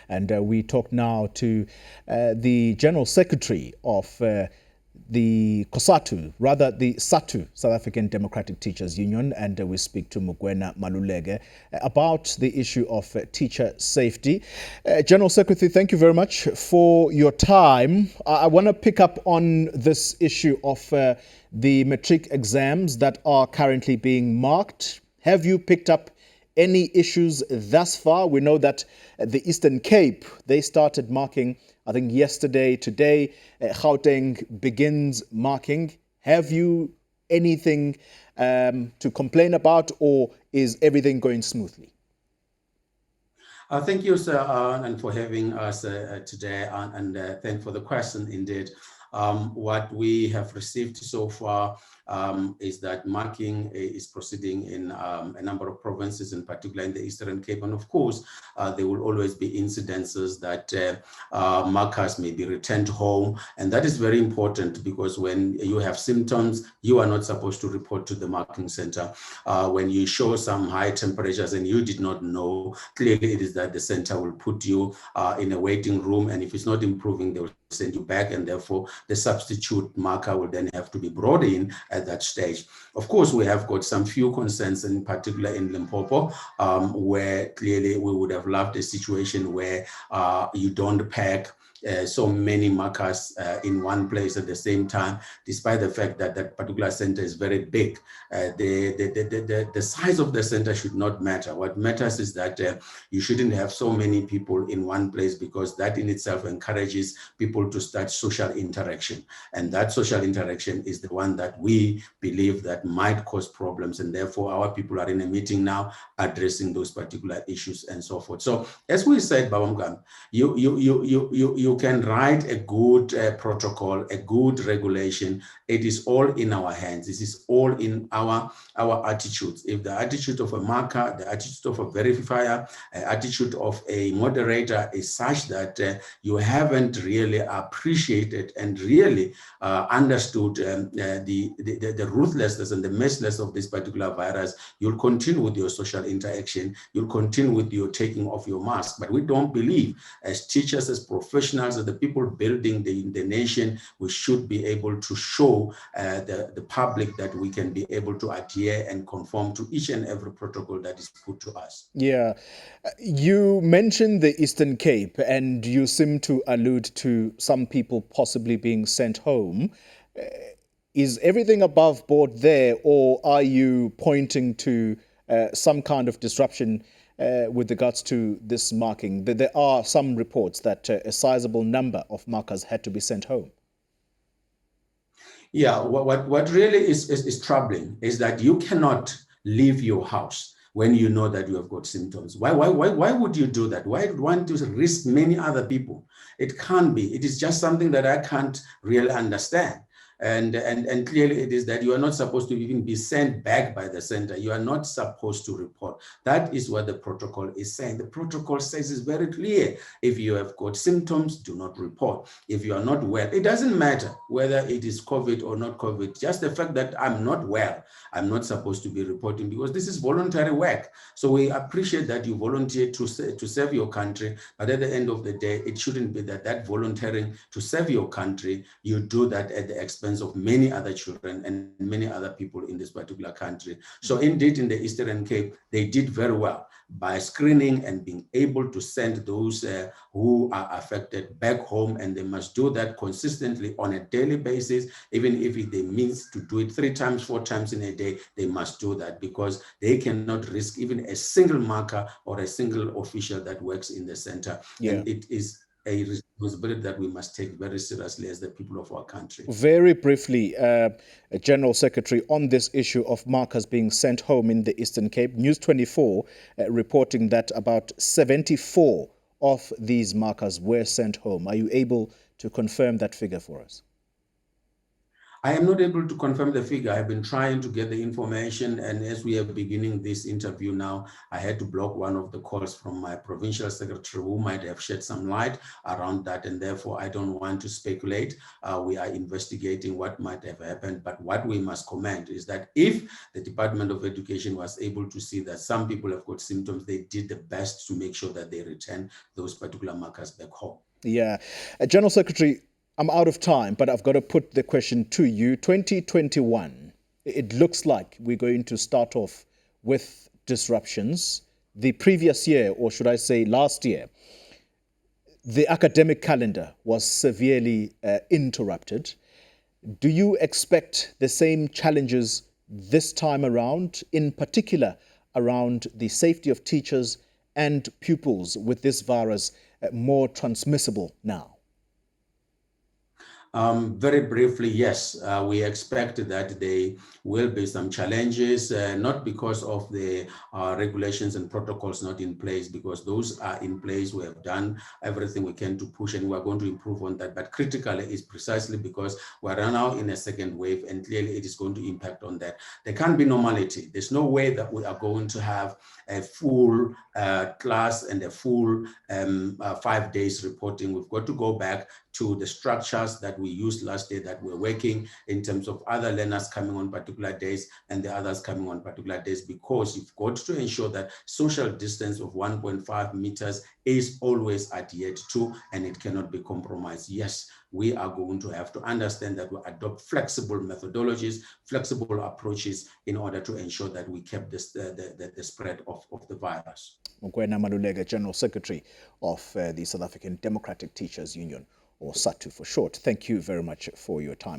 And we talk now to the General Secretary of the COSATU, rather the SADTU, South African Democratic Teachers Union, and we speak to Mugwena Maluleka about the issue of teacher safety. General Secretary, thank you very much for your time. I want to pick up on this issue of the matric exams that are currently being marked. Have you picked up any issues thus far? We know that the Eastern Cape, they started marking, I think yesterday, today, Gauteng begins marking. Have you anything to complain about, or is everything going smoothly? Thank you, sir, and for having us today, and thank for the question indeed. What we have received so far is that marking is proceeding in a number of provinces, in particular in the Eastern Cape. And of course, there will always be incidences that markers may be returned home. And that is very important, because when you have symptoms, you are not supposed to report to the marking center. When you show some high temperatures and you did not know, clearly it is that the center will put you in a waiting room. And if it's not improving, they will send you back, and therefore the substitute marker will then have to be brought in at that stage. Of course, we have got some few concerns, in particular in Limpopo, where clearly we would have loved a situation where you don't pack so many markers in one place at the same time, despite the fact that that particular center is very big. The size of the center should not matter. What matters is that you shouldn't have so many people in one place, because that in itself encourages people to start social interaction. And that social interaction is the one that we believe that might cause problems. And therefore, our people are in a meeting now addressing those particular issues and so forth. So as we said, Babamgam, you can write a good protocol, a good regulation. It is all in our hands. This is all in our attitudes. If the attitude of a marker, the attitude of a verifier, attitude of a moderator is such that you haven't really appreciated and really understood the ruthlessness and the mercilessness of this particular virus, you'll continue with your social interaction, you'll continue with your taking off your mask. But we don't believe, as teachers, as professionals, as the people building the nation, we should be able to show the public that we can be able to adhere and conform to each and every protocol that is put to us. Yeah. You mentioned the Eastern Cape, and you seem to allude to some people possibly being sent home. Is everything above board there, or are you pointing to some kind of disruption with regards to this marking? There are some reports that a sizable number of markers had to be sent home. Yeah, what really is troubling is that you cannot leave your house when you know that you have got symptoms. Why would you do that? Why want to risk many other people? It can't be. It is just something that I can't really understand. And clearly it is that you are not supposed to even be sent back by the center. You are not supposed to report. That is what the protocol is saying. The protocol says it's very clear. If you have got symptoms, do not report. If you are not well, it doesn't matter whether it is COVID or not COVID. Just the fact that I'm not well, I'm not supposed to be reporting, because this is voluntary work. So we appreciate that you volunteer to serve your country, but at the end of the day, it shouldn't be that volunteering to serve your country, you do that at the expense of many other children and many other people in this particular country. So indeed, in the Eastern Cape, they did very well by screening and being able to send those who are affected back home, and they must do that consistently on a daily basis. Even if they means to do it 3 times, 4 times in a day, they must do that, because they cannot risk even a single marker or a single official that works in the center. Yeah. And it is a responsibility that we must take very seriously as the people of our country. Very briefly, General Secretary, on this issue of markers being sent home in the Eastern Cape, News 24 reporting that about 74 of these markers were sent home. Are you able to confirm that figure for us? I am not able to confirm the figure. I've been trying to get the information, and as we are beginning this interview now, I had to block one of the calls from my provincial secretary who might have shed some light around that, and therefore I don't want to speculate. We are investigating what might have happened, but what we must comment is that if the Department of Education was able to see that some people have got symptoms, they did the best to make sure that they return those particular markers back home. Yeah. General Secretary, I'm out of time, but I've got to put the question to you. 2021, it looks like we're going to start off with disruptions. The previous year, or should I say last year, the academic calendar was severely interrupted. Do you expect the same challenges this time around, in particular around the safety of teachers and pupils with this virus more transmissible now? Very briefly, yes, we expect that there will be some challenges, not because of the regulations and protocols not in place, because those are in place. We have done everything we can to push, and we're going to improve on that. But critically is precisely because we're now in a second wave, and clearly it is going to impact on that. There can't be normality. There's no way that we are going to have a full class and a full 5 days reporting. We've got to go back to the structures that we used last year that were working in terms of other learners coming on particular days and the others coming on particular days, because you've got to ensure that social distance of 1.5 meters is always adhered to and it cannot be compromised. Yes, we are going to have to understand that we adopt flexible methodologies, flexible approaches in order to ensure that we keep this, the spread of the virus. Mugwena Maluleka, General Secretary of the South African Democratic Teachers Union, or SADTU for short. Thank you very much for your time.